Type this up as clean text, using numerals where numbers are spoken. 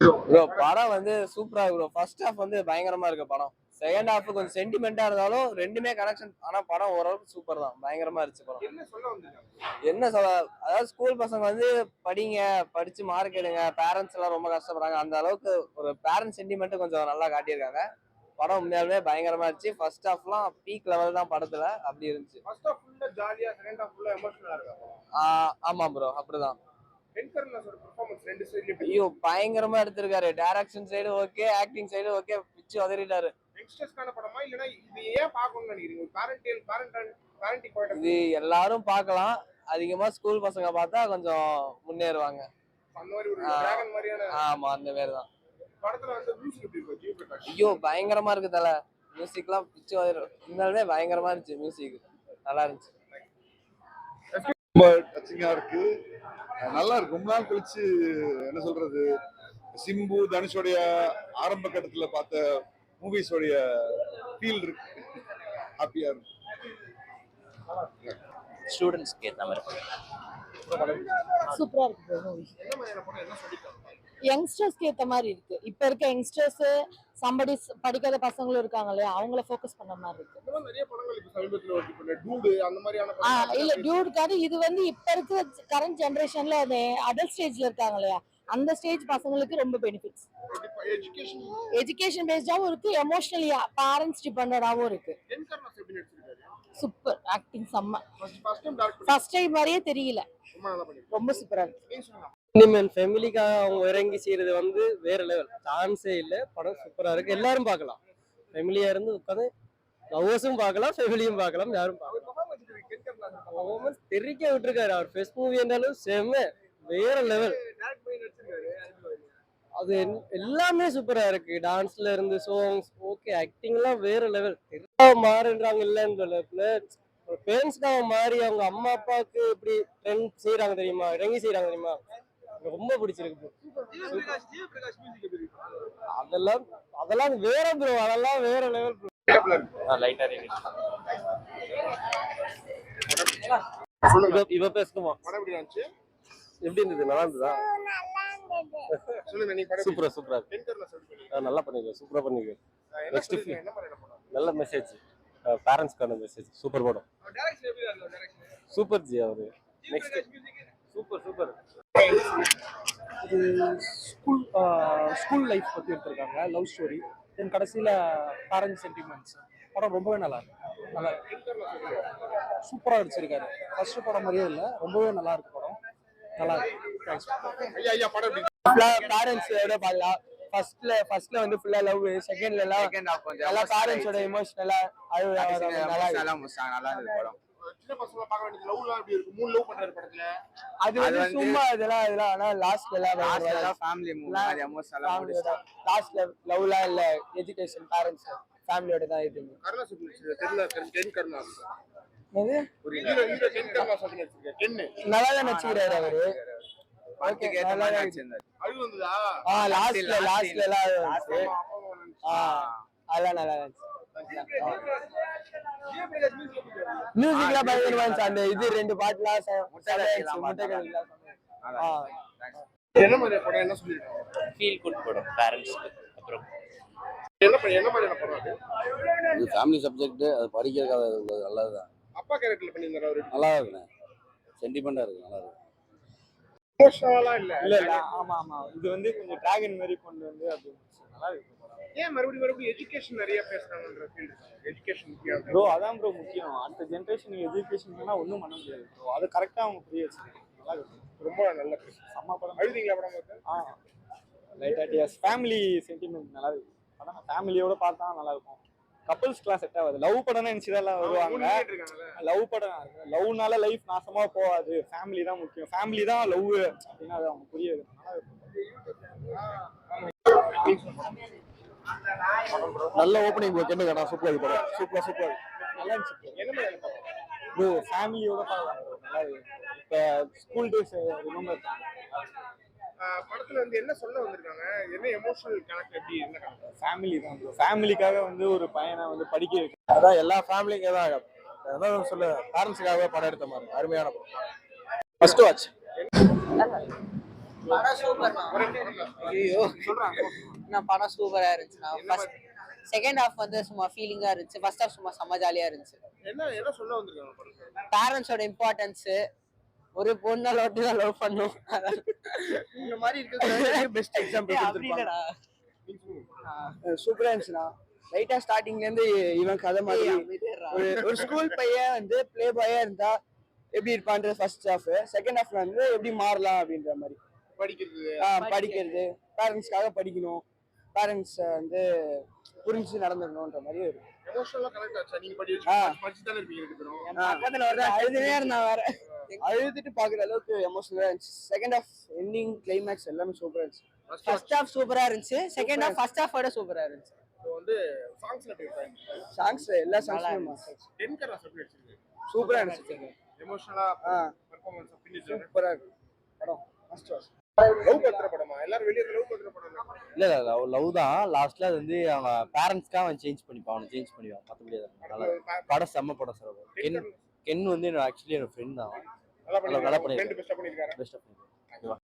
Bro படம் வந்து சூப்பரா இருக்கு ப்ரோ. ஃபர்ஸ்ட் ஹாஃப் வந்து பயங்கரமா இருக்கு படம். செகண்ட் ஹாஃப் கொஞ்சம் சென்டிமெண்டா இருந்தாலும் ரெண்டுமே கனெக்ஷன். ஆனா படம் ஓரளவுக்கு சூப்பர் தான். பயங்கரமா இருந்துச்சு படம். என்ன சொல்ல, அதாவது ஸ்கூல் பசங்க வந்து படிங்க, படிச்சு மார்க் எடுங்க, பேரண்ட்ஸ் எல்லாம் ரொம்ப கஷ்டப்படுறாங்க. அந்த அளவுக்கு ஒரு பேரண்ட்ஸ் சென்டிமெண்ட் கொஞ்சம் நல்லா காட்டியிருக்காங்க. படம் உண்மையாலுமே பயங்கரமா இருந்துச்சு. ஃபர்ஸ்ட் ஹாஃப்லாம் பீக் லெவல் தான் படத்துல. அப்படி இருந்துச்சு. ஆமா ப்ரோ, அப்படிதான். ஐயோ பயங்கரமா எடுத்திருக்காரு. Direction side okay, acting side okay, பிச்சு உதறிட்டாரு. இது எல்லாரும் பார்க்கலாம். அதிகமா ஸ்கூல் பசங்க பார்த்தா கொஞ்சம் முன்னேறுவாங்க. ஆமா அந்த மாதிரி தான். ஐயோ பயங்கரமா இருக்கு தல. மியூசிக்லாம் பிச்சு உதறிடும். இருந்தாலுமே பயங்கரமா இருந்துச்சு. மியூசிக் நல்லா இருந்துச்சு. ரொம்ப டச்சிங்கா இருக்கு. நல்லா இருக்கு. ரொம்ப நாள் கழிச்சு என்ன சொல்றது, சிம்பு தனுஷோடைய ஆரம்ப கட்டத்துல பார்த்த மூவிஸோடைய ஃபீல் இருக்கு. ஹாப்பியா இருக்கு. ஸ்டூடெண்ட்ஸ்க்கு ஏற்ற மாதிரி சூப்பரா இருக்கு மூவி. யங்ஸ்டர்ஸ்க்கு ஏற்ற மாதிரி இருக்கு. இப்ப இருக்க யங்ஸ்டர்ஸ் சம்படி படிக்காத பசங்களும் இருக்காங்க இல்லையா, அவங்கள ஃபோக்கஸ் பண்ண மாதிரி இருக்கு. இல்ல டியூடுக்காக இது வந்து இப்ப இருக்க கரண்ட் ஜெனரேஷன்ல அது அடல்ட் ஸ்டேஜ்ல இருக்காங்க இல்லையா, அந்த ஸ்டேஜ் பசங்களுக்கு ரொம்ப பெனிஃபிட்ஸ். எஜுகேஷன் பேஸ்டாவும் இருக்கு, எமோஷனலியா பேரண்ட்ஸ் டிபெண்டடாவும் இருக்கு. சூப்பர் ஆக்டிங் செம்ம. ஃபர்ஸ்ட் டைம் மாதிரியே தெரியல, ரொம்ப சூப்பரா இருக்கு. இனிமேல் ஃபேமிலிக்காக அவங்க இறங்கி செய்யறது வந்து வேற லெவல். சான்ஸே இல்லை. படம் சூப்பரா இருக்கு. எல்லாரும் பார்க்கலாம். ஃபேமிலியா இருந்து உட்காந்து லவ்வர்ஸும் பார்க்கலாம், ஃபேமிலியும் பார்க்கலாம். யாரும் பார்க்கலாம். தெரிக்க விட்டுருக்காரு. அவர் ஃபர்ஸ்ட் மூவி இருந்தாலும் செம்ம வேற லெவல். அது எல்லாமே சூப்பரா இருக்கு. டான்ஸ்ல இருந்து சாங்ஸ் ஓகே, ஆக்டிங் எல்லாம் வேற லெவல். மாறுன்றாங்க இல்லன்னு சொல்ல, பேரண்ட்ஸ்க்காக மாறி அவங்க அம்மா அப்பாவுக்கு இப்படி ட்ரெண்ட் செய்யறாங்க தெரியுமா, இறங்கி செய்யறாங்க தெரியுமா, ரொம்ப பிடிச்சிருக்கு. அதெல்லாம் அதெல்லாம் வேற ப்ரோ, அதெல்லாம் வேற லெவல் ப்ரோ. லைட்டா இவ பேசுமா எப்படி இருந்தது? நல்லா இருந்ததா? சூப்பரா சூப்பரா நல்லா பண்ணிருக்கேன். சூப்பரா பண்ணிருக்கேன். நெக்ஸ்ட் நல்ல மெசேஜ், பேரண்ட்ஸ்க்கான மெசேஜ். சூப்பர் படம். சூப்பர் ஜி அவரு. Next super super. இது ஸ்கூல் லைஃப் பற்றி எடுத்திருக்காங்க, லவ் ஸ்டோரி. தென் கடைசியில் பேரண்ட்ஸ் சென்டிமெண்ட்ஸ். படம் ரொம்பவே நல்லா இருக்கு. நல்லா சூப்பராக நடிச்சிருக்காரு. ஃபர்ஸ்ட் படம் மாதிரியே இல்லை, ரொம்பவே நல்லா இருக்கு படம். நல்லா இருக்கு. பேரண்ட்ஸோட பார்க்கலாம். ஃபர்ஸ்ட்ல வந்து ஃபுல்லா லவ், செகண்ட்ல எல்லாம் நல்லா பேரண்ட்ஸோட எமோஷனலா நல்லா இருக்கு படம். அது வந்து சும்மா இதெல்லாம் ஆனா லாஸ்ட்ல ஃபேமிலி மூவி அது எமோஷனலா லாஸ்ட்ல லவ்லாம் இல்ல, எஜுகேஷன் பேரண்ட்ஸ் ஃபேமிலியோட தான் இது. நல்லா தான் நடிச்சுக்கிறாரு அவரு. லாஸ்ட்ல அதெல்லாம் நல்லா இருந்துச்சு. மியூசிக்லாம் பயங்கரமா இருந்துச்சு. அந்த இது ரெண்டு பாட்டுலாம் ஃபீல் குட் படம் பேரண்ட்ஸ்க்கு. அப்புறம் இது ஃபேமிலி சப்ஜெக்ட், அது படிக்கிறதுக்காக நல்லதுதான். அப்பா கேரக்டர்ல பண்ணிருந்தாரு அவரு. நல்லா இருக்குண்ணே, சென்டிமெண்டா இருக்கு. நல்லா இருக்கு. இல்ல ஆமா இது வந்து கொஞ்சம் டிராகன் மாதிரி கொண்டு வந்து அப்படி நல்லா இருக்கு. ஏன் மறுபடியும் எஜுகேஷன் நிறைய பேசுறாங்கன்ற ஃபீல் இருக்கு. எஜுகேஷன் முக்கியம் ப்ரோ, அதான் ப்ரோ முக்கியம். அடுத்த ஜென்ரேஷன் எஜுகேஷன்னா ஒன்றும் பண்ண முடியாது ப்ரோ. அது கரெக்டாக அவங்க புரிய வச்சுருக்காங்க. நல்லா இருக்கு. ரொம்ப நல்ல செம்ம படம். அழுதிங்களா படம் பார்த்து? லைட்டாக டிஎஸ் ஃபேமிலி சென்டிமெண்ட் நல்லா இருக்கு. அதான் ஃபேமிலியோட பார்த்தா நல்லா இருக்கும். கப்பல்ஸ்க்குலாம் செட் ஆகாது. லவ் படம்னு நினச்சிதான் வருவாங்க. லவ் படம், லவ்னால லைஃப் நாசமா போகாது. ஃபேமிலி தான் முக்கியம். ஃபேமிலி தான் லவ் அப்படின்னா அது அவங்க புரிய வைக்கணும். நல்ல ஓப்பனிங் ப்ரோ. கேட்டுக்கடா சூப்பரா இருக்கு படம். சூப்பர் நல்லா இருந்துச்சு ப்ரோ. ஃபேமிலியோட பார்க்கலாம் ப்ரோ. நல்லா இருக்கு. இப்போ ஸ்கூல் டேஸ் ரிமெம்பர் படத்துல வந்து என்ன சொல்ல வந்திருக்காங்க, என்ன எமோஷனல் கனெக்ட், எப்படி என்ன கனெக்ட்? ஃபேமிலி தான் ப்ரோ. ஃபேமிலிக்காக வந்து ஒரு பையனை வந்து படிக்க வைக்க, அதான் எல்லா ஃபேமிலிக்கு தான் அதான் சொல்ல, பேரண்ட்ஸுக்காகவே படம் எடுத்த மாதிரி அருமையான படம். ஃபர்ஸ்ட் வாட்ச் படம் சூப்பர்ண்ணா. ஐயோ நான் படம் சூப்பரா இருந்துச்சுண்ணா. ஃபர்ஸ்ட் செகண்ட் ஹாஃப் வந்து சும்மா ஃபீலிங்கா இருந்துச்சு. ஃபர்ஸ்ட் ஹாஃப் சும்மா செம்ம ஜாலியா இருந்துச்சு. என்ன சொல்ல வந்திருக்காங்க படத்துல? பேரண்ட்ஸோட இம்பார்ட்டன்ஸ், ஒரு பொண்ணை தான் லவ் பண்ணும். இந்த மாதிரி இருக்கிறது பெஸ்ட் எக்ஸாம்பிள் அப்படி இல்லடா. சூப்பரா இருந்துச்சுண்ணா. லைட்டா ஸ்டார்டிங்ல இருந்து இவன் கதை மாதிரி ஒரு ஸ்கூல் பையன் வந்து பிளே பாயா இருந்தா எப்படி இருப்பான்றது ஃபர்ஸ்ட் ஹாஃப். செகண்ட் ஹாஃப்ல வந்து எப்படி மாறலாம் அப்படின்ற மாதிரி படிக்கிறது, பேரண்ட்ஸ்க்காக படிக்கணும், பேரண்ட்ஸ் வந்து புரிஞ்சு நடந்துடணும்ன்ற மாதிரி ஒரு எமோஷனலா கனெக்ட் ஆச்சா? நீங்க படிச்சு தானே இருப்பீங்க ரெண்டு பேரும். பக்கத்துல ஒரு அழுதுனே இருந்தா வேற அழுதுட்டு பாக்குற அளவுக்கு எமோஷனலா இருந்துச்சு. செகண்ட் ஹாஃப் எண்டிங் கிளைமேக்ஸ் எல்லாமே சூப்பரா இருந்துச்சு. ஃபர்ஸ்ட் ஹாஃப் சூப்பரா இருந்துச்சு. செகண்ட் ஹாஃப் ஃபர்ஸ்ட் ஹாஃபோட சூப்பரா இருந்துச்சு. ஸோ வந்து சாங்ஸ்ல எப்படி இருக்காங்க? சாங்ஸ் எல்லா சாங்ஸுமே டென்கரா எப்படி வச்சிருக்கு? சூப்பரா இருந்துச்சு. எமோஷனலா பெர்ஃபார்மன்ஸ் ஃபினிஷ் சூப்பரா இருக்கு படம். ஃபர்ஸ்ட் வாட்ச் லவ் பண்ற படமா? எல்லாரும் வெளிய லவ் பண்ற படம் இல்ல லவ் தான். லாஸ்ட்ல அது வந்து அவங்க பேரண்ட்ஸ்க்காக அவன் சேஞ்ச் பண்ணிப்பான், அவனை சேஞ்ச் பண்ணிப்பான். மற்றபடி நல்லா படம் செம்ம படம் சார். கென் வந்து ஆக்சுவலி என்னோட ஃப்ரெண்ட் தான். நல்லா நல்லா பண்ணிருக்காரு. பண்ணிருக்காரு. பெஸ்ட் பண்ணிருக்காரு. பெஸ்ட்